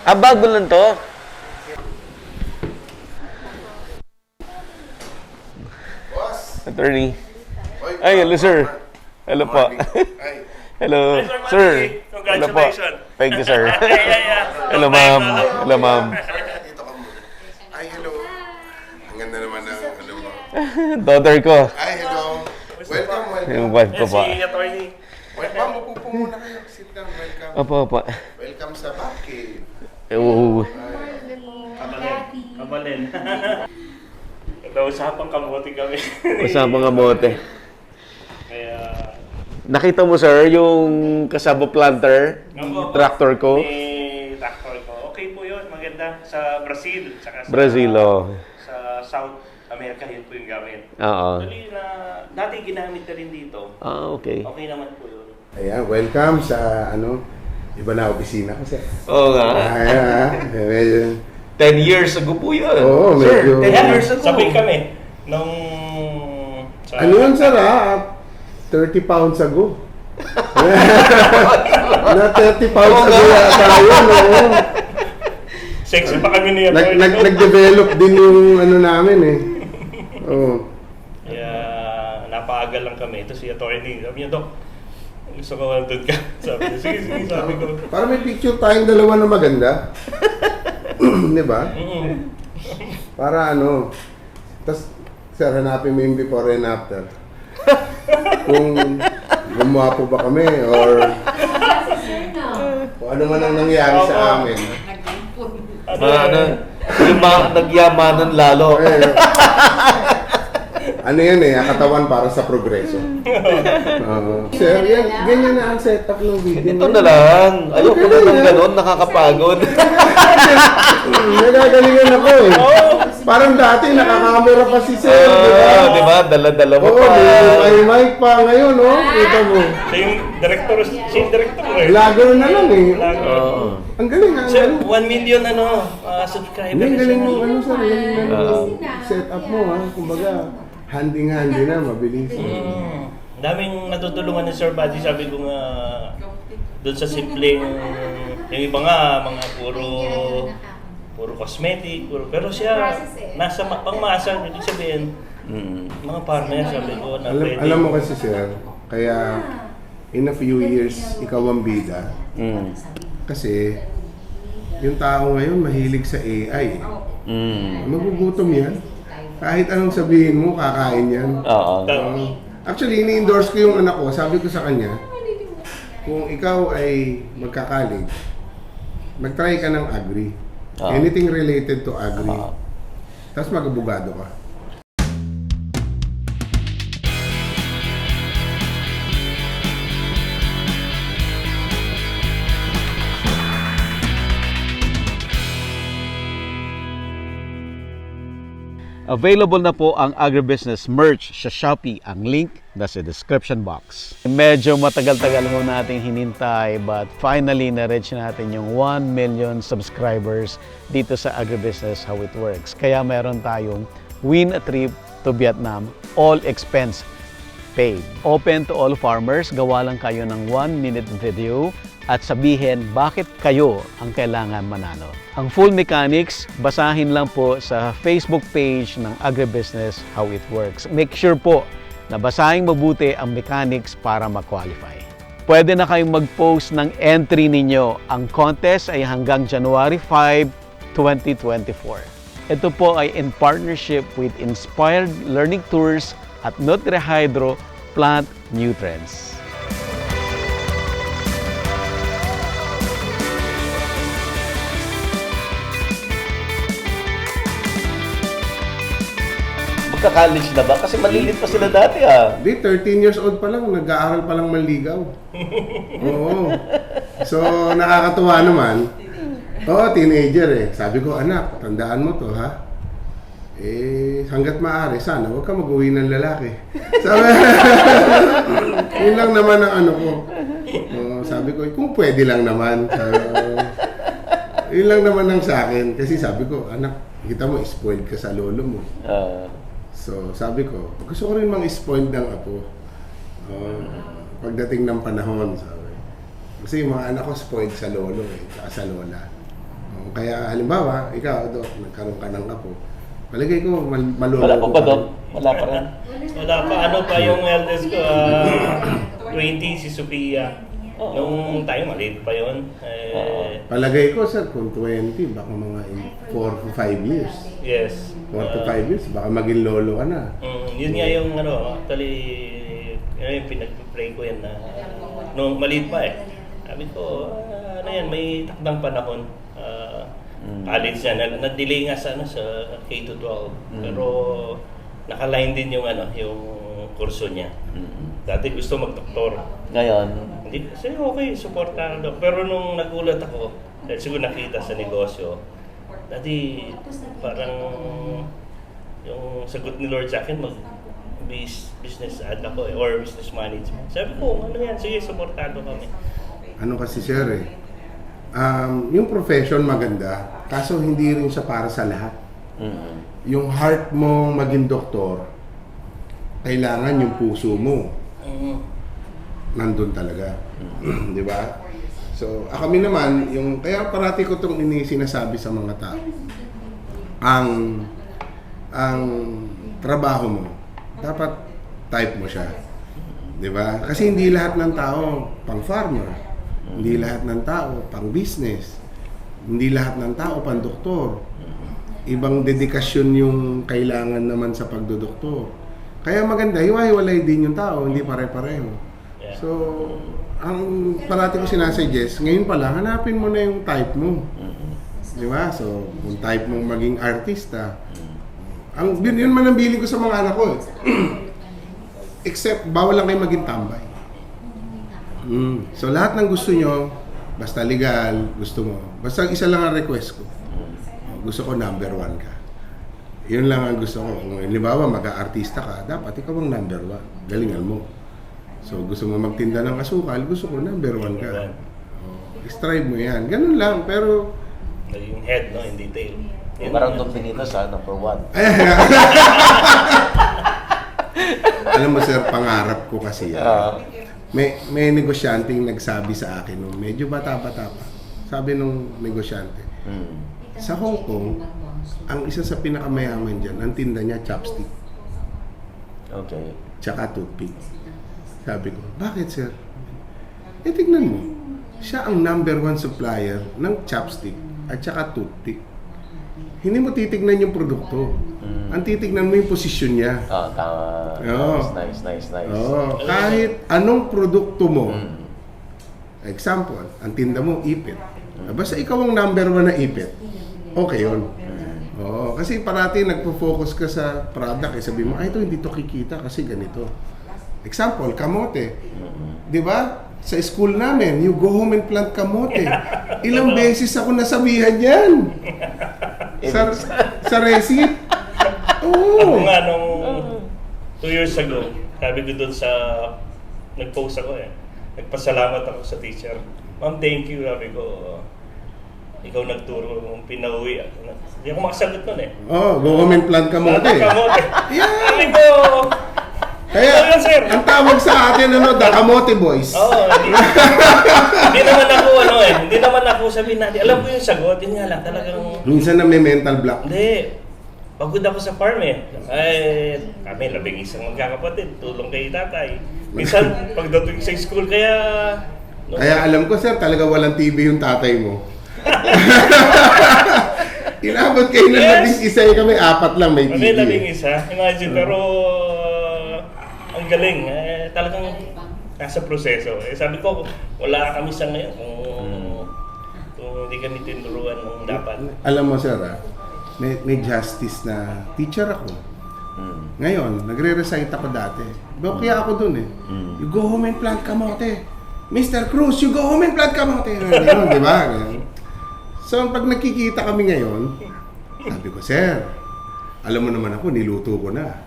Ah, bago lang to? Attorney. Ay, hello sir. Hello po. Hello, sir. Hello po. Thank you, sir. Hello, ma'am. Hello, ma'am. Dito ka muna. Ay, hello. Ang ganda naman ng ano mo. Daughter ko. Ay, hello. Welcome, Yung welcome. wife ko po. Welcome, upo muna kayo. Sit down, welcome. Opo, opo. Welcome sa Batcave. Oo. Kabalin. Usapang kamote kami. Usapang kamote. Kaya... Nakita mo, sir, yung kasabo planter, tractor ko? May tractor ko. Okay po yun. Maganda. Sa Brazil. Saka sa, Brazil, oh. Sa South America, yun po yung gamit. Oo. Actually, dati ginamit na rin dito. Ah, okay. Okay naman po yun. Ayan, welcome sa iba na opisina kasi. Oo nga. Ayan, medyo... 10 years ago po yun. Oo, medyo... Sir, 10 years ago. Sabay kami. Nung... Ano yun, sir, 30 pounds ago. Na 30 pounds ago yata yun, oo. Sexy pa kami niya. Nag-develop din yung namin eh. Oo. Kaya napaagal lang kami. Ito si attorney. Sabi niya, Dok, gusto ko doon ka. Sabi niya, sige, sabi ko. Para may picture tayong dalawa na maganda. Di ba? Para Tapos, sir, hanapin mo yung before and after. Kung gumawa po ba kami or kung ano man ang nangyari sa amin. Yung mga nagyamanan lalo. Ano yan katawan para sa progreso. Sir, ganyan na ang setup ng video. Ito na lang. Ayoko na lang ganon, nakakapagod. Nagagalingan ako eh. Parang dati nakakamera pa si sir, di ba? Di ba? Dala-dala mo Oo, pa. may mic pa ngayon, Kita mo. Siya yung director eh. Vlogger na lang eh. Oo. Ang galing, ang Sir, galing. 1 million subscribers. Hindi, ang galing mo, sir, ang galing mo. Setup mo, Kumbaga, handing-handi na, mabilis. Daming natutulungan ni Sir Buddy. Sabi ko nga, doon sa simpleng, yung iba nga, mga puro cosmetic, pero siya, nasa pangmasa, ibig sabihin, mga partner, sabi ko, na pwede. Alam mo kasi, sir, kaya in a few years, ikaw ang bida. Kasi, yung tao ngayon mahilig sa AI. Magugutom yan. Kahit anong sabihin mo, kakain yan. Oo. Actually, ini-endorse ko yung anak ko. Sabi ko sa kanya, kung ikaw ay magkakalig, mag-try ka ng agri. Anything related to agri. Tapos mag-abogado ka. Available na po ang agribusiness merch sa Shopee. Ang link nasa description box. Medyo matagal-tagal mo natin hinintay but finally na-reach natin yung 1 million subscribers dito sa Agribusiness How It Works. Kaya meron tayong win a trip to Vietnam, all expense paid. Open to all farmers, gawa lang kayo ng 1-minute video at sabihin bakit kayo ang kailangan manalo. Ang full mechanics, basahin lang po sa Facebook page ng Agribusiness How It Works. Make sure po na basahin mabuti ang mechanics para ma-qualify. Pwede na kayong mag-post ng entry ninyo. Ang contest ay hanggang January 5, 2024. Ito po ay in partnership with Inspired Learning Tours at NutriHydro Plant Nutrients. Magka-college na ba? Kasi malilit pa sila dati Di, 13 years old pa lang, nag-aaral pa lang manligaw. Oo. So, nakakatuwa naman. Oo, teenager Sabi ko, anak, tandaan mo to, ha? Hanggat maaari, sana huwag ka mag-uwi ng lalaki. Sabi, yun lang naman ang ko. Sabi ko, kung pwede lang naman. Yun lang naman ang sa akin. Kasi sabi ko, anak, kita mo, spoiled ka sa lolo mo. So, sabi ko, gusto ko rin mang spoiled ng apo. Pagdating ng panahon, sabi. Kasi yung mga anak ko spoiled sa lolo tsaka sa lola. Kaya halimbawa, ikaw, Dok, nagkaroon ka ng apo. Palagay ko, malolo Wala pa ko ba, pa Dok? rin. Wala pa rin. Wala pa, ano pa yung eldest ko, 20 si Sophia. Nung tayo, maliit pa yun. Palagay ko, sir, kung 20, baka mga 4 to 5 years. Yes. 4 to 5 years, baka maging lolo ka na. Yun nga yung ano, actually, yun yung pinag-pray ko yan na nung maliit pa eh. Sabi ko, ano yan, may takdang panahon. College yan, na-delay nga sa, ano, sa K-12. Pero nakaline din yung, ano, yung kurso niya. Dati gusto mag-doktor. Ngayon, Hindi, kasi okay, supportado. Pero nung nagulat ako, dahil siguro nakita sa negosyo, dati parang yung sagot ni Lord sa akin, business ad ako or business management. Sabi ko, ano yan, sige, supportado kami. Ano kasi, sir, yung profession maganda, kaso hindi rin siya para sa lahat. Yung heart mo maging doktor, kailangan yung puso mo nandun talaga. Di ba? So, kami naman, yung, kaya parati ko itong sinasabi sa mga tao. Ang trabaho mo, dapat type mo siya. Di ba? Kasi hindi lahat ng tao pang farmer. Hindi lahat ng tao pang business. Hindi lahat ng tao pang doktor. Ibang dedikasyon yung kailangan naman sa pagdodoktor. Kaya maganda, hiwa-hiwalay din yung tao, hindi pare-pareho. So, ang parati ko sinasuggest, ngayon pa lang, hanapin mo na yung type mo. Di ba? So, kung type mong maging artista, yun man ang bilin ko sa mga anak ko. Except, bawal lang kayo maging tambay. So, lahat ng gusto nyo, basta legal, gusto mo. Basta isa lang ang request ko. Gusto ko number 1 ka. Yun lang ang gusto ko. Kung halimbawa mag-aartista ka, dapat ikaw ang number 1. Galingan mo. So, gusto mo magtinda ng asukal, gusto ko number 1 ka. Strive mo yan. Ganun lang, pero... Yung head, no, in detail. parang Don Benito sa number 1. Alam mo, sir, pangarap ko kasi yan. May negosyanteng nagsabi sa akin nung medyo bata-bata pa. Sabi nung negosyante, sa Hong Kong, ang isa sa pinakamayaman dyan, ang tinda niya chopstick. Okay. Tsaka toothpick. Sabi ko, bakit, sir? Tignan mo, siya ang number 1 supplier ng chopstick at tsaka toothpick. Hindi mo titignan yung produkto. Ang titignan mo yung posisyon niya. Tama. Oo. Nice. Kahit anong produkto mo, example, ang tinda mo, ipit. Basta ikaw ang number 1 na ipit, okay yun. Oo, kasi parati nagpo-focus ka sa product, sabi mo, ito hindi to kikita kasi ganito. Example, kamote. Di ba? Sa school namin, you go home and plant kamote. Ilang beses ako nasabihan yan. Sa receipt. Oo. Ako nga, nung 2 years ago, sabi ko doon sa, nag-post ako nagpasalamat ako sa teacher. Ma'am, thank you. Sabi ko, ikaw nagturo ng pinauwi. Hindi ako makasagot nun Go home and plant kamote. Yeah. Sabi ko, kaya, ang tawag sa atin, the Kamote Boys. Hindi naman ako, hindi naman ako sabihin natin. Alam ko yung sagot, yun nga lang, talagang... Minsan na may mental block. Hindi. Pagod ako sa farm kami, 11 magkakapatid, tulong kay tatay. Minsan, pagdating sa school, Kaya alam ko, sir, talaga walang TV yung tatay mo. Inabot kayo na 11, kami 4 lang may TV. Kami 11, imagine, pero... ang galing, talagang nasa proseso. Sabi ko, wala kami sa ngayon kung hindi kami tinuruan ng dapat. Alam mo, sir, may justice na teacher ako. Ngayon, nagre-recite ako dati. Kaya ako dun You go home and plant kamote. Mr. Cruz, you go home and plant kamote. Di ba? So, pag nakikita kami ngayon, sabi ko, sir, alam mo naman ako, niluto ko na.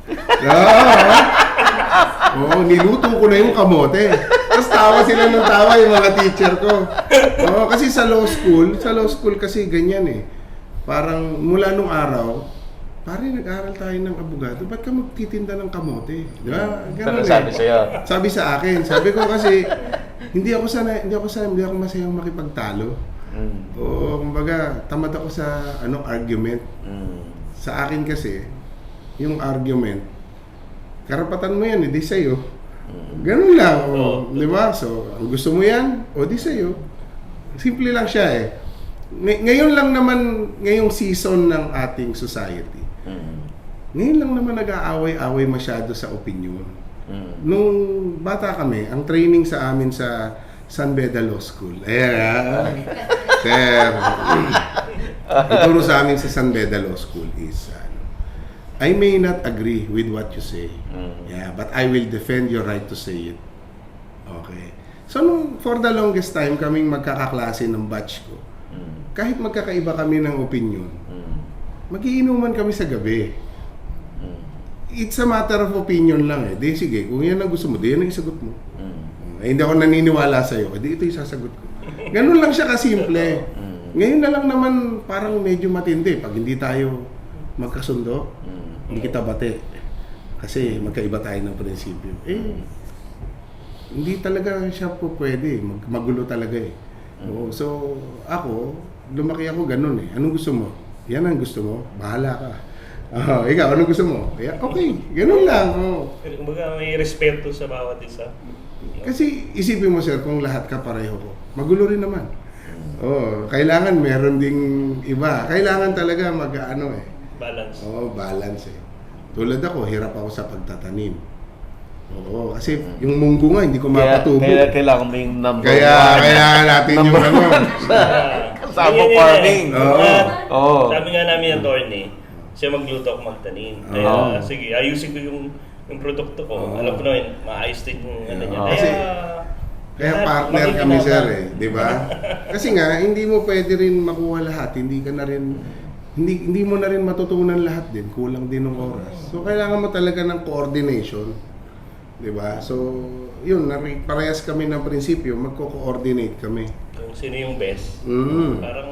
Niluto ko na yung kamote. Tapos tawa sila ng tawa yung mga teacher ko. Kasi sa law school kasi ganyan Parang mula nung araw, pare, nag-aral tayo ng abogado, ba't ka magtitinda ng kamote? Di ba? Pero Ganun sabi sa'yo. Sabi sa akin, sabi ko kasi, hindi ako masayang makipagtalo. O kumbaga, tamad ako sa argument. Sa akin kasi, yung argument, karapatan mo yan, di sa'yo. Ganun lang, di ba? So, ang gusto mo yan, di sa'yo. Simple lang siya eh. Ngayon lang naman, ngayong season ng ating society, ngayon lang naman nag-aaway-away masyado sa opinion. Nung bata kami, ang training sa amin sa San Beda Law School. Ayan, sir. Ituro sa amin sa San Beda Law School is, I may not agree with what you say. Yeah, but I will defend your right to say it. Okay. So, for the longest time, kaming magkakaklase ng batch ko, kahit magkakaiba kami ng opinion, magiinuman kami sa gabi. It's a matter of opinion lang eh. Di sige, kung yan ang gusto mo, di yan ang isagot mo. Hindi ako naniniwala sa'yo, di ito yung sasagot ko. Ganun lang siya kasimple. Ngayon na lang naman parang medyo matindi. Pag hindi tayo magkasundo, hindi kita bate. Kasi magkaiba tayo ng prinsipyo. Hindi talaga siya po pwede. Magulo talaga eh. So, ako, lumaki ako ganun eh. Anong gusto mo? Yan ang gusto mo? Bahala ka. Ikaw, anong gusto mo? Yeah, okay, ganun lang. Kumbaga may respeto sa bawat isa. Kasi isipin mo sir, kung lahat ka pareho ko, magulo rin naman. Kailangan meron ding iba. Kailangan talaga Balance. Balance eh. Tulad ako, hirap ako sa pagtatanim. Kasi yung munggo nga, hindi ko mapatubo. Kaya kailangan mo yung number Kaya natin yung Kasama farming. Sabi nga namin ng attorney, siya magluto ako magtanim. Kaya sige, ayusin ko yung produkto ko. Alam ko naman, maayos din yung niya. Kaya partner kami sir eh, di ba? Kasi nga, hindi mo pwede rin makuha lahat. Hindi mo na rin matutunan lahat din. Kulang din ng oras. So, kailangan mo talaga ng coordination. Di ba? So, yun, parehas kami ng prinsipyo, magko-coordinate kami. Yung sino yung best. Parang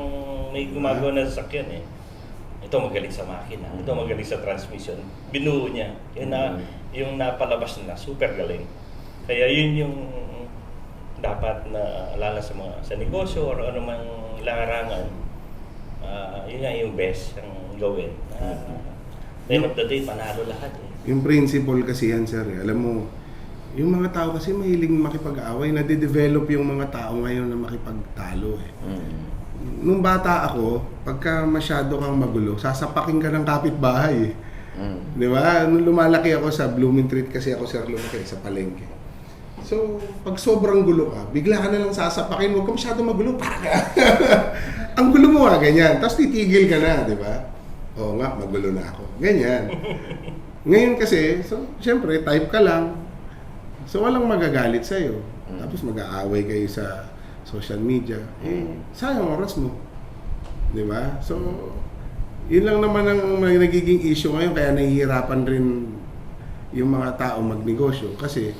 may gumagawa na sasakyan eh. Ito magaling sa makina, ito magaling sa transmission. Binuo niya. Yung napalabas na, super galing. Kaya yun yung dapat na alala sa negosyo or anumang larangan. Yun nga yung best ang gawin. End of the day, panalo lahat eh. Yung principle kasi yan, sir. Alam mo, yung mga tao kasi mahiling makipag-away. Nade-develop yung mga tao ngayon na makipagtalo eh. Nung bata ako, pagka masyado kang magulo, sasapakin ka ng kapitbahay eh. Di ba? Nung lumalaki ako sa Blooming Treat kasi ako, sir, lumaki sa palengke. So, pag sobrang gulo ka, bigla ka na lang sasapakin, huwag ka masyado magulo, para ka. Ang gulo mo ganyan. Tapos titigil ka na, di ba? Oo nga, magulo na ako. Ganyan. Ngayon kasi, so, syempre, type ka lang. So, walang magagalit sa'yo. Tapos mag-aaway kayo sa social media. Sayang oras mo. Di ba? So, yun lang naman ang nagiging issue ngayon. Kaya nahihirapan rin yung mga tao magnegosyo. Kasi,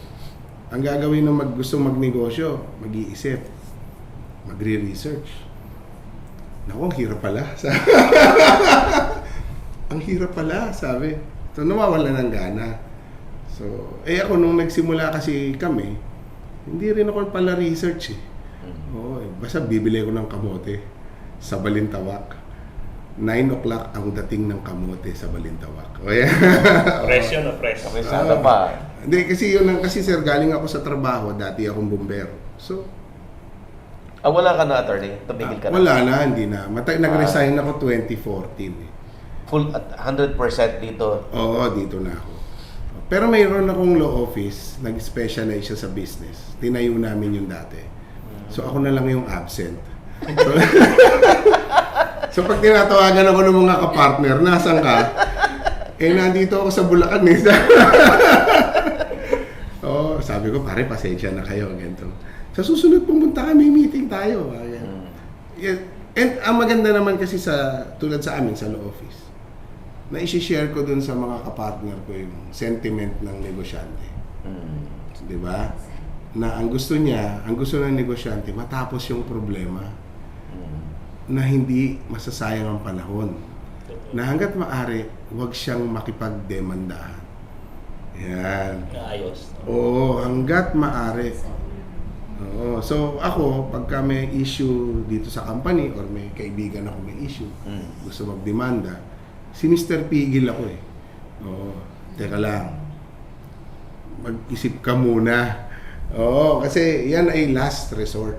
ang gagawin ng gusto magnegosyo, mag-iisip, magre-research. Naku, ang hirap pala. Ang hirap pala, sabi. So, nawawala ng gana. So, ako nung nagsimula kasi kami, hindi rin ako pala research eh. Basta bibili ko ng kamote sa Balintawak. 9 o'clock ang dating ng kamote sa Balintawak. Presyo na presyo. Okay, sana pa. Hindi, kasi sir, galing ako sa trabaho, dati akong bumbero. So, wala ka na, attorney? Tumigil ka na? Wala na, hindi na. Nag-resign ako 2014 eh. Full at 100% dito? Oo, dito na ako. Pero mayroon akong law office, nag-specialize siya sa business. Tinayo namin yung dati. So ako na lang yung absent. So pag tinatawagan ako ng mga kapartner, nasan ka? Nandito ako sa Bulacan eh. Sabi ko, pare, pasensya na kayo. Ganito. Sa susunod pumunta kami, meeting tayo. And ang maganda naman kasi tulad sa amin, sa law office, na isi-share ko dun sa mga kapartner ko yung sentiment ng negosyante. Di ba? Na ang gusto ng negosyante, matapos yung problema na hindi masasayang ang panahon. na hanggat maaari, huwag siyang makipagdemandahan. Yan. Ayos. Oo, hanggat maaari. Oo. So ako, pagka may issue dito sa company or may kaibigan ako may issue, gusto magdemanda, si Mr. Pigil ako eh. Oo, teka lang. Mag-isip ka muna. Oo, kasi yan ay last resort.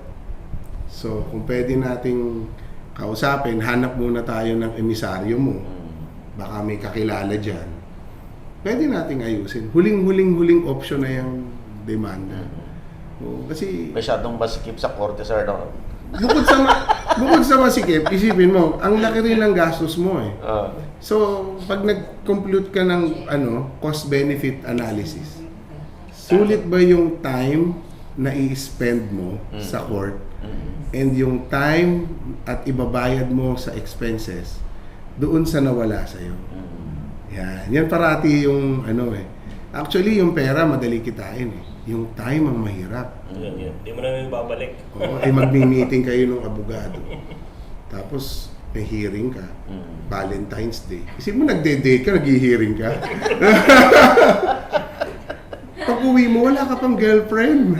So, kung pwede nating kausapin, hanap muna tayo ng emisaryo mo. Baka may kakilala dyan. Pwede nating ayusin. Huling option na yung demanda. Oo, kasi Masyadong masikip sa korte, sir, no? bukod sa masikip, isipin mo, ang laki rin ng gastos mo eh. Ah. So, pag nag-compute ka ng cost-benefit analysis, sulit ba yung time na i-spend mo sa court and yung time at ibabayad mo sa expenses doon sa nawala sa'yo? Yan parati yung Actually, yung pera madali kitain eh. Yung time ang mahirap. Yun. Hindi mo na babalik. Oo, magmi-meeting kayo ng abogado. Tapos, may hearing ka. Valentine's Day. Isip mo, nagde-date ka, nag-hearing ka. Pag uwi mo, wala ka pang girlfriend.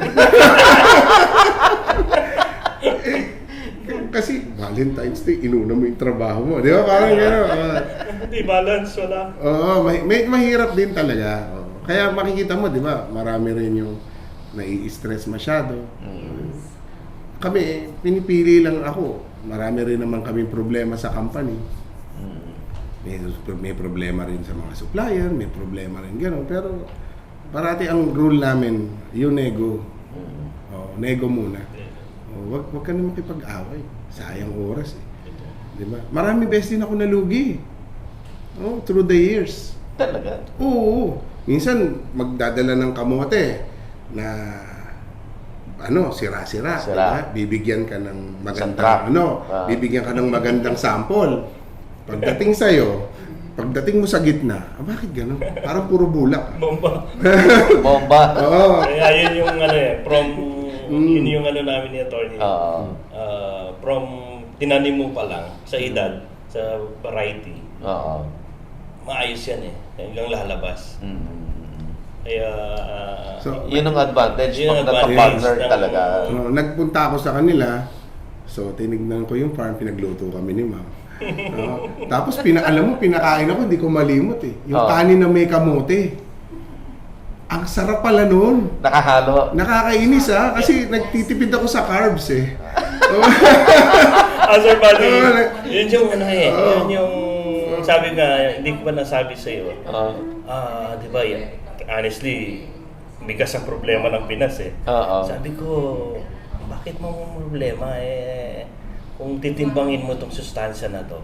Kasi Valentine's Day, inuna mo yung trabaho mo. Di ba? Parang gano'n. Hindi balance, wala. Oo, mahirap din talaga. Oo. Kaya makikita mo, di ba, marami rin yung nai-stress masyado. Kami, pinipili lang ako. Marami rin naman kaming problema sa company. May problema rin sa mga supplier, may problema rin gano'n. Pero parati ang rule namin, yung nego. Nego muna. Wag ka na makipag-away. Sayang oras eh. Di ba? Marami beses din ako nalugi. Through the years. Talaga? Oo. Minsan, magdadala ng kamote na sira-sira. Diba? Bibigyan ka ng magandang bibigyan ka ng magandang sample. Pagdating sa'yo, pagdating mo sa gitna, bakit gano'n? Parang puro bulak. Bomba. Bomba. Oo. Kaya yun yung yun yung namin ni attorney. From tinanim mo pa lang sa edad, sa variety. Maayos yan eh. Hanggang lalabas. Kaya Yun ang advantage Yun ang pag nagka-partner advantage talaga. Nagpunta ako sa kanila. So, tinignan ko yung farm, pinagluto kami ni ma'am. Tapos, pinakain ako, hindi ko malimot eh. Yung kanin na may kamote. Ang sarap pala nun. Nakahalo. Nakakainis kasi nagtitipid ako sa carbs eh. Sir Buddy, yun yung yun yung sabi nga, hindi ko pa nasabi sa'yo. Di ba, honestly, bigas ang problema ng Pinas eh. Sabi ko, bakit mo problema kung titimbangin mo itong sustansya na to?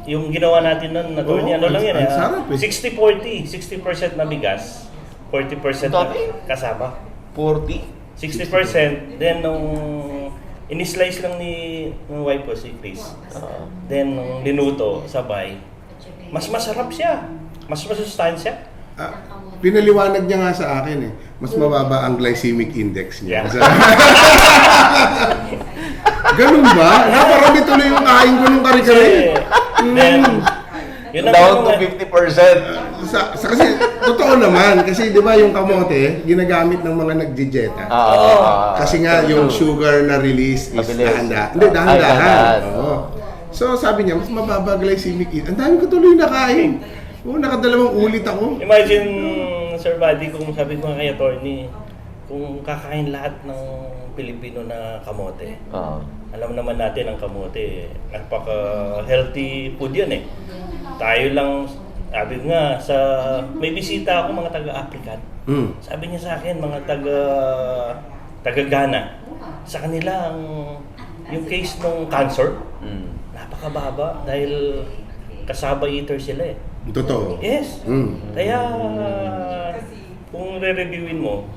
Yung ginawa natin nun, lang yan eh. 60-40, 60% na bigas, 40% na kasama. 40? 60%, then nung in-slice lang ng wife ko si Chris. Then nung linuto, sabay, mas masarap siya. Mas masustansya. Pinaliwanag niya nga sa akin eh. Mas mababa ang glycemic index niya. Yeah. Ganun ba? Naparami tuloy yung kain ko nung kari-kari. Then, yun Down to 50%. Kasi, totoo naman. Kasi di ba yung kamote, ginagamit ng mga nagdijeta. Kasi nga yung sugar na release is dahan-dahan. Hindi, dahan-dahan. So sabi niya, mas mababa glycemic index. Ang dami ko tuloy nakain. Nakadalawang ulit ako. Imagine, Sir Buddy, kung sabi ko nga kay attorney, kung kakain lahat ng Pilipino na kamote. Alam naman natin ang kamote, napaka-healthy food yan eh. Tayo lang, sabi nga, may bisita ako mga taga-African. Sabi niya sa akin, mga taga-Ghana, sa kanila yung case ng cancer, napakababa dahil kasaba eater sila eh. Totoo. Yes. Kaya kung re-reviewin mo,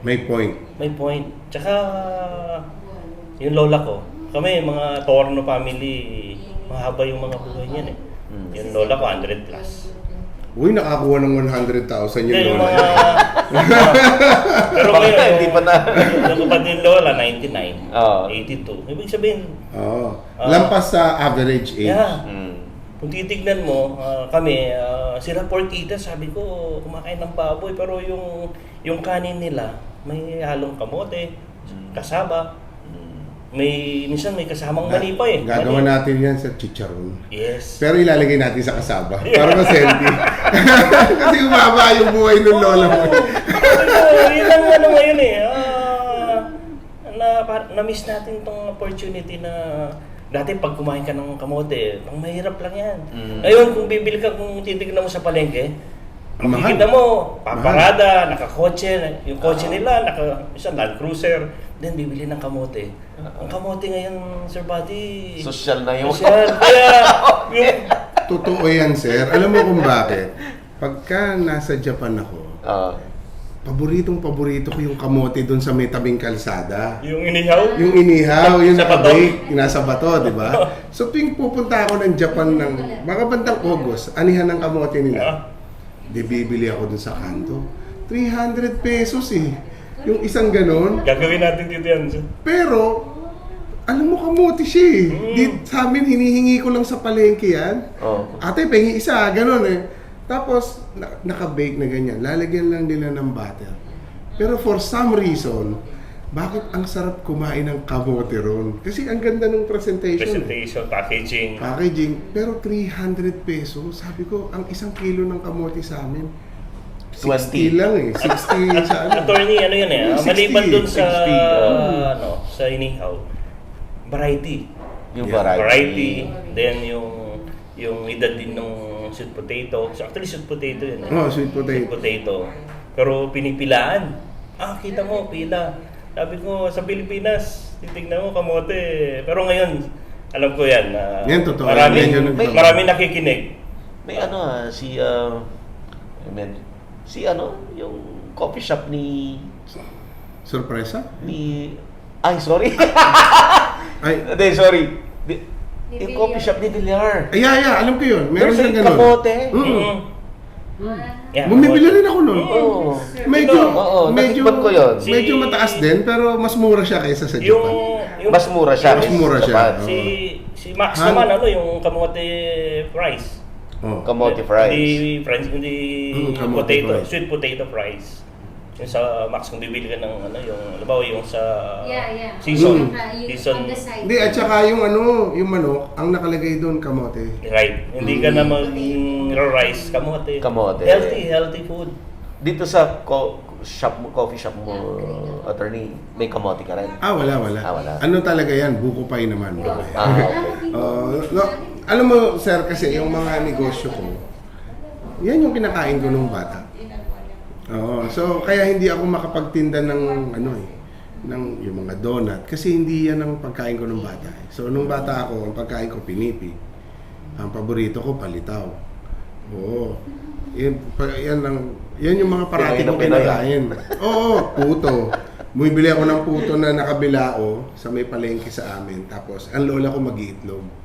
may point. May point. Tsaka yung lola ko, kami mga Torno family, mahaba yung mga buhay niyan eh. Yung lola ko 100 plus. Uy, nakakuha ng 100,000 yung Hindi, yung lola. mga... Pero Baka ngayon, hindi pa na. yung kapatid ni Lola, 99, Oo. 82. Ibig sabihin, Oo. Lampas sa average age. yeah. Mm. Kung titignan mo, kami, sila pork eater, sabi ko, kumakain ng baboy, pero yung kanin nila, may halong kamote, kasaba, minsan may kasamang mani pa eh. Gagawa Mani. natin yan sa chicharon. Yes. Pero ilalagay natin sa kasaba. Para mas healthy. Kasi umaba yung buhay ng lola mo. Yun ang ano ngayon eh. Na-miss natin itong opportunity na dati pag kumain ka ng kamote, pang mahirap lang yan. Ngayon kung bibili ka, kung titignan mo sa palengke, Ang mahal. makikita mo, paparada, nakakotse, yung kotse nila, isang Land Cruiser, then bibili ng kamote. Ang kamote ngayon, Sir Buddy, Social na yung... social. Kaya, yung, Totoo yan, sir. Alam mo kung bakit? Pagka nasa Japan ako, paborito ko yung kamote doon sa may tabing kalsada. yung inihaw, Yung inihaw, yung Sa bato. nakabake, nasa bato, di ba? So tuwing pupunta ako ng Japan ng mga bandang August, anihan ng kamote nila. Di bibili ako dun sa kanto. 300 pesos eh. Yung isang ganon. gagawin natin dito yan. Pero, alam mo kamote siya eh. Di, sa amin, hinihingi ko lang sa palengke yan. Oh. Ate, pengi isa, ganon eh. Tapos, naka-bake na ganyan. Lalagyan lang nila ng butter. Pero for some reason, bakit ang sarap kumain ng kamote ron? Kasi ang ganda ng presentation. Presentation, packaging. Packaging. Pero 300 pesos. Sabi ko, ang isang kilo ng kamote sa amin, 60 lang eh. 60 sa ano. Attorney, ano yan eh. 60, Maliban dun sa, 60, sa inihaw, variety. Yung Yeah. Variety. Then yung edad din ng sweet potato. So actually sweet potato yun eh. Oh, sweet potato. Sweet potato. Pero pinipilaan. Kita mo, pila. Sabi ko, sa Pilipinas, titignan mo kamote. Pero ngayon, alam ko yan. Yan, totoo. Maraming, Yan, yun, may- maraming nakikinig. May yung coffee shop Sorpresa? ay, sorry. Ay, Hindi, sorry. Yung coffee shop ni Villar. alam ko yun. Meron There's siyang a ganun. kamote. Yeah, Bumibili rin ako nun. Oo. Medyo, Oo, medyo, natikman ko yun. medyo mataas din, pero mas mura siya kaysa sa Yung, Japan. Mas mura siya. Mas mura siya. Japan. Si Max Han- naman, yung kamote fries. Oh. Kamote fries. Hindi kamote potato, fries. sweet potato fries. Yung sa Max, kung bibili ka ng yung sa season. Season, Hindi, at saka yung yung manok, ang nakalagay doon, kamote. right. Hindi ka na mag-rice, kamote. Kamote. Healthy food. Dito sa coffee shop mo, attorney, may kamote ka rin. Wala. Wala. Ano talaga yan? Buko pie naman. Okay. No, alam mo, sir, kasi yung mga negosyo ko, yan yung kinakain ko nung bata. So kaya hindi ako makapagtinda ng ng yung mga donut kasi hindi yan ang pagkain ko nung bata. So nung bata ako, ang pagkain ko pinipi. Ang paborito ko palitaw. Oo. Yan yung mga parati Pinoy na kong Pinoy. kinakain. Oo, puto. Bumibili ako ng puto na nakabilao sa may palengke sa amin. Tapos ang lola ko mag-iitlog.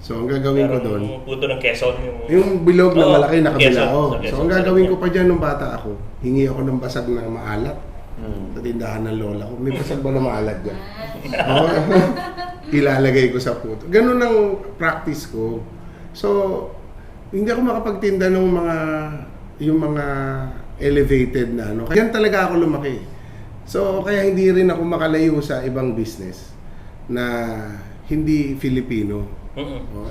So ang gagawin ko doon, Yung puto ng Quezon. yung bilog na Oo, malaki na Quezon. kabilao. So ang gagawin ko pa dyan nung bata ako, hingi ako ng basag na maalat. Sa tindahan ng lola ko. May basag ba na maalat dyan? Oo. Ilalagay ko sa puto. Ganun ang practice ko. So, hindi ako makapagtinda ng yung mga elevated na Kaya talaga ako lumaki. So, kaya hindi rin ako makalayo sa ibang business na hindi Filipino.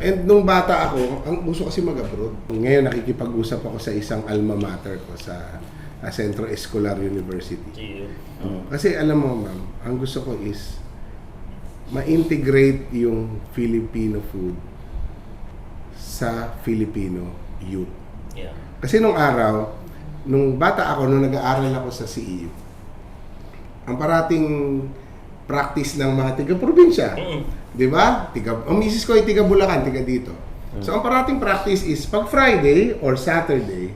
And nung bata ako, ang gusto kasi mag-abroad. Ngayon nakikipag-usap ako sa isang alma mater ko sa Centro Escolar University. Kasi alam mo ma'am, ang gusto ko is ma-integrate yung Filipino food sa Filipino youth. Yeah. Kasi nung araw, nung bata ako, nung nag-aaral ako sa CEU, ang parating practice ng mga tiga-probinsya. Di ba? Ang misis ko ay tiga Bulacan, tiga dito. So, ang parating practice is, pag Friday or Saturday,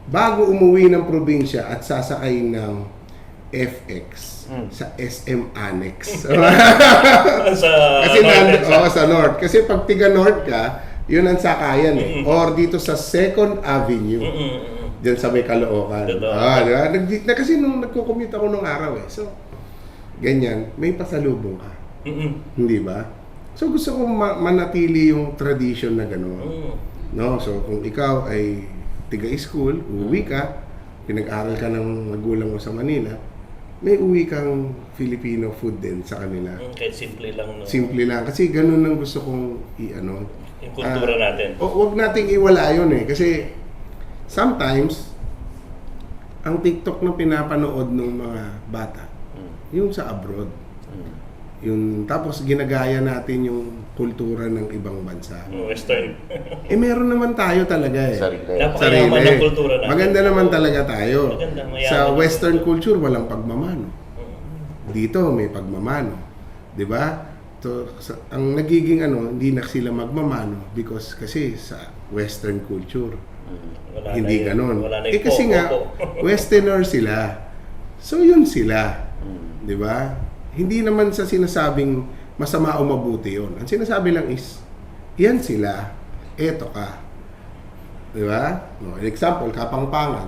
bago umuwi ng probinsya at sasakay ng FX sa SM Annex. Sa Kasi sa North. Kasi pag tiga North ka, Yun ang sakayan eh. Or dito sa 2nd Avenue. Diyan sa may Caloocan. Totoo. Diba? Kasi nung nagko-commute ako nung araw eh. So, ganyan, may pasalubong ka. Hindi ba? So gusto ko manatili yung tradition na gano'n. No? So kung ikaw ay tiga-school, uuwi ka, pinag-aral ka ng magulang mo sa Manila, may uwi kang Filipino food din sa kanila. Kahit simple lang. No? Simple lang. Kasi ganun ang gusto kong i-ano. Yung kultura natin. Huwag nating iwala yun eh. Kasi sometimes, ang TikTok na pinapanood ng mga bata, yung sa abroad. Yung, tapos ginagaya natin yung kultura ng ibang bansa. Western. Meron naman tayo talaga eh. Napakayaman ng kultura natin. Maganda naman talaga tayo. Maganda, mayaman Sa ng Western kultura. culture, walang pagmamano. Dito, may pagmamano. Di ba? So, ang nagiging hindi na sila magmamano because kasi sa Western culture, Wala hindi na ganon. Wala na Kasi nga, Westerner sila. So, yun sila. Di ba? Hindi naman sa sinasabing masama o mabuti yun. Ang sinasabi lang is, yan sila, eto ka. Di ba? No, example, Kapampangan.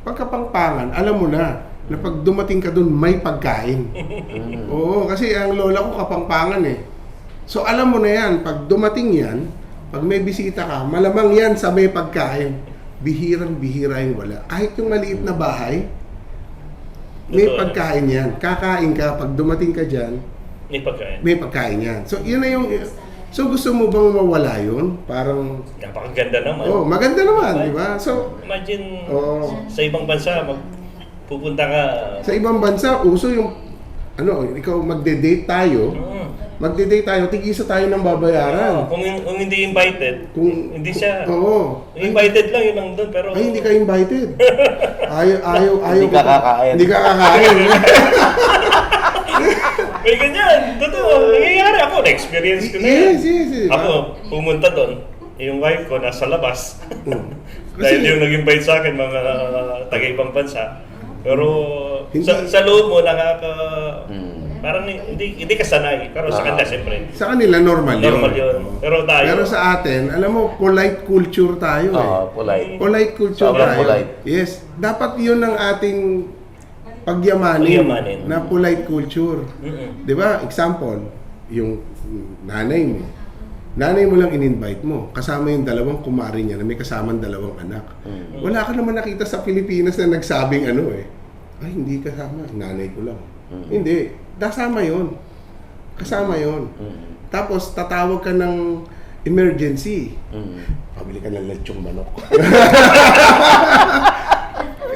Pag Kapampangan, alam mo na pag dumating ka dun, may pagkain. Oo, kasi ang lola ko Kapampangan eh. So alam mo na yan, pag dumating yan, pag may bisita ka, malamang yan sa may pagkain. Bihirang-bihira yung wala. Kahit yung maliit na bahay, may pagkain yan. Kakain ka, pag dumating ka dyan, may pagkain yan. So, yun na yung... So, gusto mo bang mawala yun? Parang... Napakaganda naman. Maganda naman, di ba? So, imagine, sa ibang bansa, pupunta ka... Sa ibang bansa, uso yung... ikaw magde-date tayo. Magde-date tayo, tig-isa tayo ng babayaran. Kung hindi invited, hindi siya. Oo. Invited lang, yun lang doon. Pero... Ay, hindi ka invited. Ayaw. Hindi ka kakain. Hindi ka kakain. May ganyan. Totoo. Nangyayari ako. Na-experience ko na yan. Yes. Ako, pumunta doon. Yung wife ko nasa labas. Kasi- Dahil yung nag-invite sa akin, mga taga-ibang bansa. Pero Hindi- sa loob mo, parang hindi ka sanay. Pero sa kanila, siyempre. Sa kanila, normal yun. Normal yun. Pero tayo, Pero sa atin, alam mo, polite culture tayo eh. Polite. Polite culture Sobrang tayo. polite. Yes. Dapat yun ang ating pagyamanin. Pagyamanin. Na polite culture. Di ba? Example, yung nanay mo. Nanay mo lang in-invite mo. Kasama yung dalawang kumari niya na may kasamang dalawang anak. Wala ka naman nakita sa Pilipinas na nagsabing ay, hindi kasama. Nanay ko lang. Hindi. Kasama yun. Kasama yun. Tapos, tatawag ka ng emergency. Pabili ka ng lechong manok.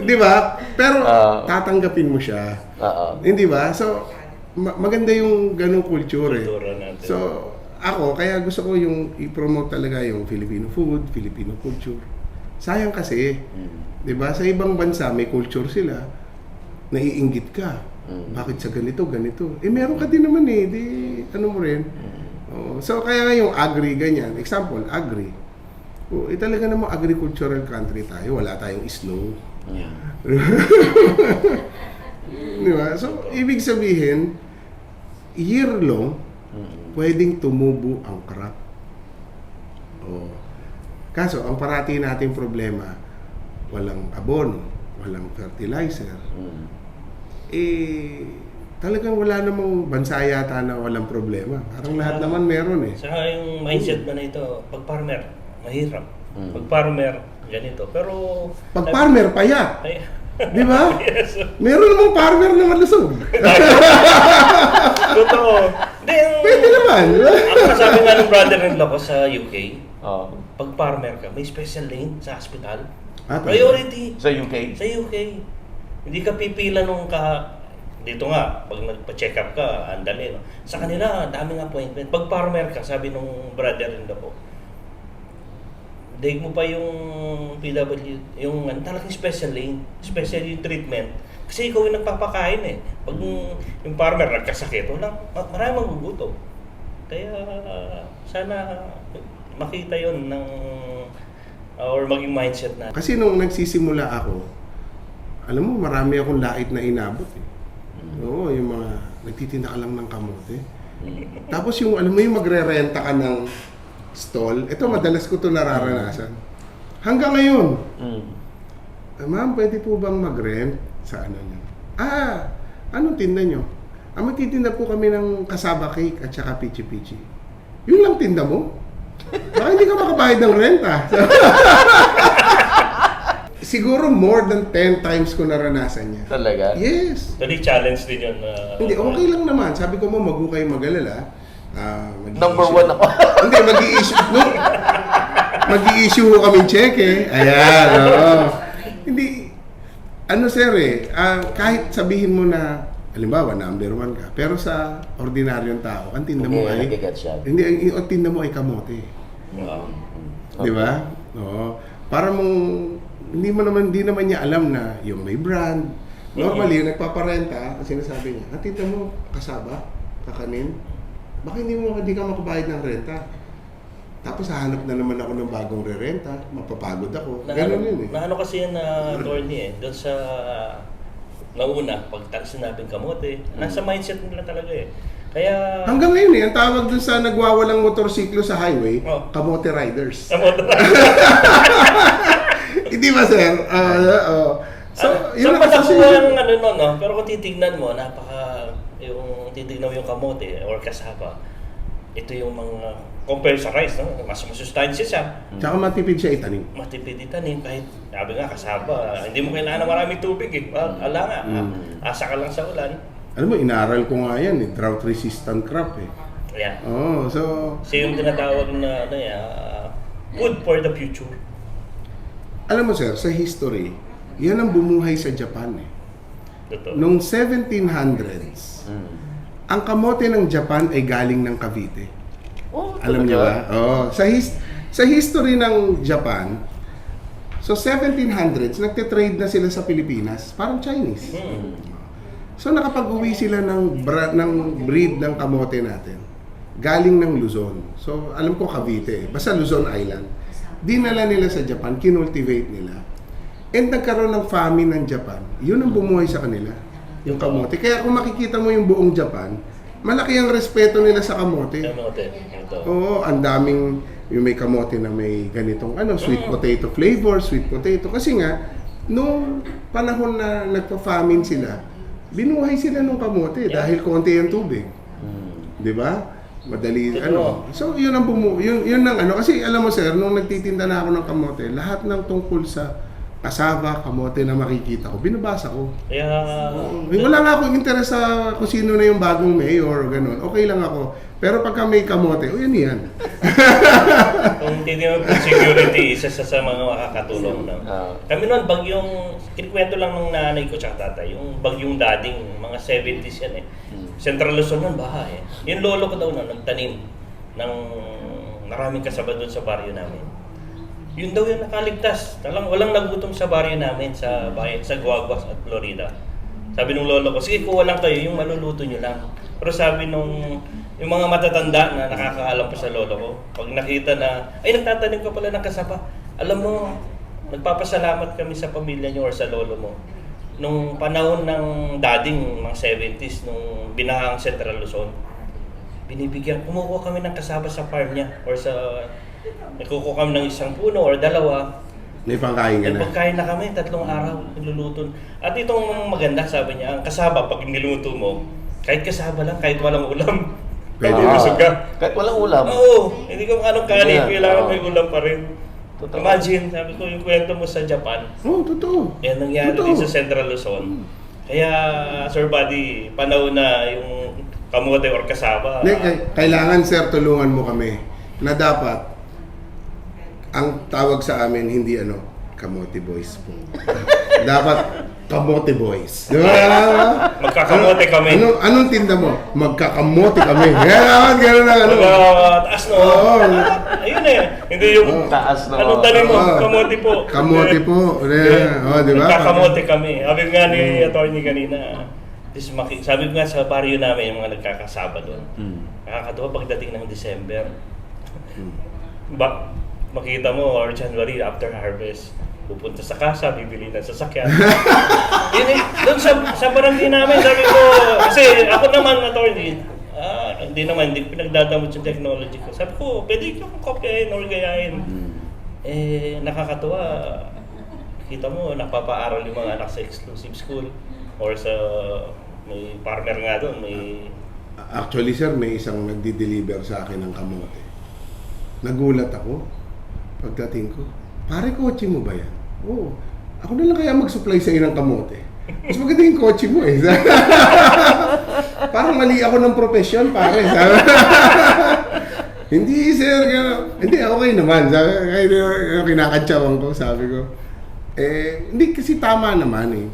Di ba? Pero, tatanggapin mo siya. Hindi ba? So, maganda yung ganong culture eh. kultura natin. So, ako, kaya gusto ko yung i-promote talaga yung Filipino food, Filipino culture. Sayang kasi, di ba? Sa ibang bansa, may culture sila, naiinggit ka. Bakit sa ganito? Meron ka din naman eh. Di, mo rin. So, kaya nga yung agri, ganyan. Example, agri. Talaga namang agricultural country tayo. Wala tayong snow. Di ba? So, ibig sabihin, year long, pwedeng tumubo ang crop. Kaso, ang parati nating problema, walang abono, walang fertilizer. Talagang wala namang bansa yata na walang problema. Parang lahat naman meron eh. Saka yung mindset na ito, pag farmer, mahirap. Pag farmer, ganito. Pero... Pag farmer, payat. Ay, Di ba? yes. Meron namang farmer na malusog. Totoo. Pwede naman. Ako sabi nga ng brother-in-law ko sa UK, Oh. pag farmer ka, may special lane sa hospital. Talaga? Priority. Sa UK? Sa UK. Hindi ka pipila nung dito nga, pag nagpa-check up ka, andali. No? Sa kanila, daming appointment. Pag farmer ka, sabi nung brother-in-law ko, daig mo pa yung PW, yung talagang special lane, special yung treatment. Kasi ikaw yung nagpapakain eh. Pag yung farmer nagkasakit, marami magugutom. Kaya sana makita yon ng or maging mindset natin. Kasi nung nagsisimula ako, alam mo, marami akong lait na inabot eh. Oo, yung mga nagtitinda ka lang ng kamote. Tapos yung, alam mo yung magre-renta ka ng stall. Ito, madalas ko to nararanasan. Hanggang ngayon, ma'am, pwede po bang mag-rent sa ano nyo? Anong tinda nyo? Magtitinda po kami ng kasaba cake at saka pichi-pichi. Yun lang tinda mo? Baka hindi ka makabayad ng renta. Siguro more than 10 times ko naranasan niya. Talaga? Yes. Actually, challenge din yun. Hindi, okay lang naman. Sabi ko mo, wag kayo mag-alala. Number 1 ako. Hindi, mag-i-issue. No, mag-i-issue ko kami cheque. Ayan, oo. Hindi, ano sir kahit sabihin mo na, halimbawa, number 1 ka, pero sa ordinaryong tao, ang tinda mo ay, hindi, ang tinda mo ay kamote. Wow. Di ba? Oo. Para mong, hindi naman niya alam na yung may brand. Normally, yung nagpaparenta, kasi sinasabi niya, ang tinda mo, kasaba, kakanin, baka hindi ka makabayad ng renta. Tapos hahanap na naman ako ng bagong re-renta, mapapagod ako. Ganun yun eh. Naano kasi yan na attorney doon sa nauna, pag sinabing kamote, nasa mindset nila talaga eh. Kaya... Hanggang ngayon ang tawag dun sa nagwawalang motorsiklo sa highway, kamote riders. Kamote Hindi ba sir? So, yun ang kasi... yung no? Pero kung titignan mo, titignan mo yung kamote or kasaba, ito yung mga compare sa rice, no? Mas masustansya siya. Tsaka matipid siya itanim. Matipid itanim kahit sabi nga kasaba, hindi mo kailangan ng maraming tubig eh. Ala nga, asa ka lang sa ulan. Alam mo, inaaral ko nga yan drought resistant crop eh. Yeah. So yung tinatawag na food for the future. Alam mo sir, sa history, yan ang bumuhay sa Japan eh. Totoo. Noong 1700s, ang kamote ng Japan ay galing ng Cavite. Alam niyo ba? Sa history ng Japan, so 1700s, nagte-trade na sila sa Pilipinas, parang Chinese. So nakapag-uwi sila ng breed ng kamote natin. Galing ng Luzon. So alam ko Cavite, basta Luzon Island. Dinala nila sa Japan, kinultivate nila. And nagkaroon ng famine ng Japan. Yun ang bumuhay sa kanila, yung kamote. Kaya kung makikita mo yung buong Japan, malaki ang respeto nila sa kamote. Kamote. Ito. Oo, ang daming yung may kamote na may ganitong sweet potato flavor, sweet potato. Kasi nga, nung panahon na nagpa-famine sila, binuhay sila ng kamote dahil konti ang tubig. Di ba? Madali, So, yun ang yun ang kasi alam mo sir, nung nagtitinda na ako ng kamote, lahat ng tungkol sa kasaba, kamote na makikita ko, binabasa ko. Kaya... wala nga akong interest sa kung sino na yung bagong mayor o gano'n. Okay lang ako. Pero pagka may kamote, yan. Kung titignan mo security, isa sa mga makakatulong. No? Kami noon, bagyong, kinikwento lang ng nanay ko tsaka tatay, yung bagyong dading, mga 70s yan eh. Central Luzon nun, baha eh. Yung lolo ko daw na nagtanim ng maraming kasaba doon sa baryo namin. Yun daw yung nakaligtas. Walang nagutom sa baryo namin sa bayan, sa Guaguas at Florida. Sabi nung lolo ko, sige kuha lang kayo, yung maluluto nyo lang. Pero sabi yung mga matatanda na nakakaalam pa sa lolo ko, pag nakita na, ay nagtatanim ka pala ng kasaba, alam mo, nagpapasalamat kami sa pamilya nyo or sa lolo mo. Nung panahon ng dading, mga 70s, nung binahang Central Luzon, kumukuha kami ng kasaba sa farm niya or sa, nagkukuha kami ng isang puno or dalawa. May pangkain ka na. May pangkain na kami, 3 araw, niluluto. At itong maganda, sabi niya, ang kasaba, pag niluto mo, kahit kasaba lang, kahit walang ulam, pwede busog ka. Kahit walang ulam? Oo, hindi ko anong kanin, kailangan may ulam pa rin. Totoo. Imagine, sabi ko, yung kwento mo sa Japan. Totoo. Yan nangyari din sa Central Luzon. Kaya, Sir Buddy, panahon na yung kamote or kasaba. Kailangan sir, tulungan mo kami na dapat ang tawag sa amin hindi kamote boys po. Dapat kamote boys. Di ba? Magkakamote kami. Anong tinda mo? Magkakamote kami. Gano'n na taas no? Ayun eh. Hindi yung taas no. Anong tanim mo? Kamote po. Kamote po. Di ba? Magkakamote kami. Sabi nga ni attorney kanina, sabi ko nga sa baryo namin yung mga nagkakasaba doon. Nakakatuwa pagdating ng December. Makita mo or January after harvest, pupunta sa kasa, bibili ng sasakyan. Yun eh, doon sa barangay namin, sabi ko, kasi ako naman attorney, hindi pinagdadamot yung technology ko. Sabi ko, pwede ko kopyahin or gayahin. Nakakatuwa. Kita mo, napapaaral yung mga anak sa exclusive school or sa may farmer nga doon, may... Actually, sir, may isang nagdi-deliver sa akin ng kamote. Nagulat ako. Pagdating ko, pare, kotse mo ba yan? Oo. Ako na lang kaya mag-supply sa ng kamote. Mas maganda yung kotse mo eh. Parang mali ako ng profesyon, pare. Hindi, sir. Hindi, okay naman. Sabi, kinakantsawan ko, sabi ko. Hindi kasi tama naman eh.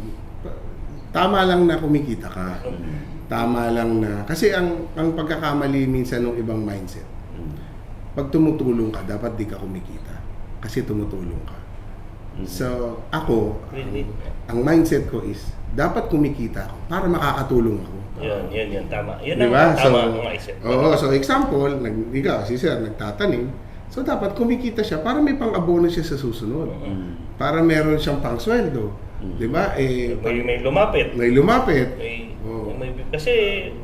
Tama lang na kumikita ka. Tama lang na, kasi ang pagkakamali minsan ng ibang mindset. Pag tumutulong ka, dapat di ka kumikita. Kasi tumutulong ka. So, ako, ang mindset ko is, dapat kumikita ako para makakatulong ako. Yun, tama. Yun Diba? ang tama ang mindset. Oo, so example, ikaw, si sir, nagtatanim. So, dapat kumikita siya para may pang-abono siya sa susunod. Para meron siyang pang-sweldo. Diba? May lumapit. May lumapit. Kasi,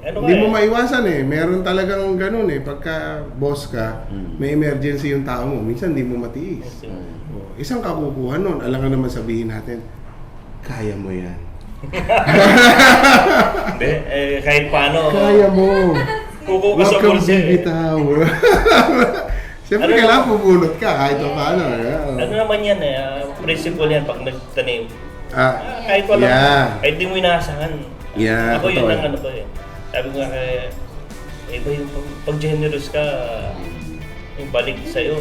hindi mo maiwasan eh. Meron talagang ganun eh. Pagka boss ka, may emergency yung tao mo. Minsan hindi mo matiis. Isang kakukuha nun, alam naman sabihin natin, kaya mo yan. Hindi, kahit paano. Kaya mo. Kukuha Huwag sa kang bulsa eh. bibitaw. Siyempre kailangan pupulot ka kahit paano. Ano naman yan eh, principle yan pag nagtanim. Kahit wala, kahit di mo inaasahan. Ako yun ang ano ko eh. Sabi ko nga kaya, iba yung pag generous ka, yung balik sa'yo.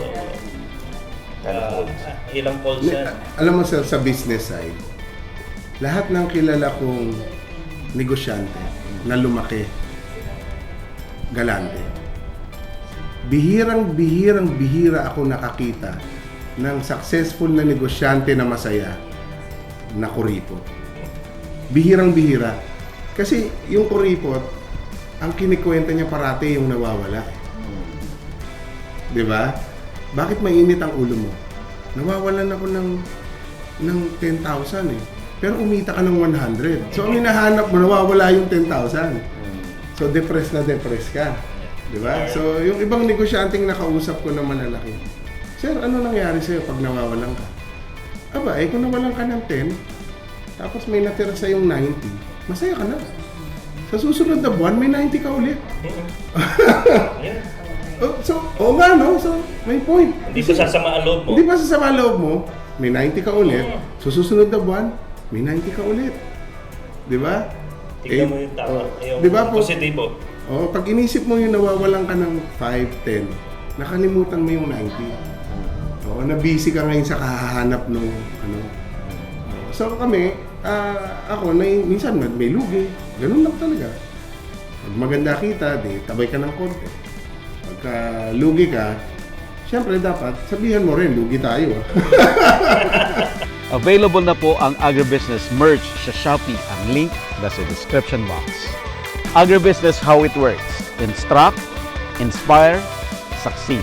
Ilang calls yan. Alam mo sir, sa business side, lahat ng kilala kong negosyante na lumaki, galante. Bihira ako nakakita ng successful na negosyante na masaya na kuripot. Bihira. Kasi yung kuripot, ang kinikwenta niya parati yung nawawala. Diba? Bakit mainit ang ulo mo? Nawawalan ako ng 10,000 eh. Pero umita ka ng 100. So ang hinahanap mo, nawawala yung 10,000. So depressed ka. Diba? So yung ibang negosyanteng nakausap ko na malalaki, sir, ano nangyari sa'yo pag nawawalan ka? Aba, kung nawalan ka ng 10, tapos may natira sa'yong 90, masaya ka na. Sa susunod na buwan, may 90 ka ulit. So, oo nga, no? So, may point. Hindi pa sasama ang loob mo. Hindi pa sasama ang loob mo, may 90 ka ulit. So, susunod na buwan, may 90 ka ulit. Di ba? Tignan mo yung tama, yung diba, positibo. Pag inisip mo yung nawawalan ka ng 5, 10, nakalimutan mo yung 90. Na-busy ka ngayon sa kahahanap ng ano. So kami, ako, minsan may lugi. Ganun lang talaga. Pag maganda kita, tabay ka ng konti. Pagka lugi ka, syempre dapat sabihan mo rin, lugi tayo. Available na po ang Agribusiness merch sa Shopee. Ang link nasa description box. Agribusiness, how it works. Instruct, inspire, succeed.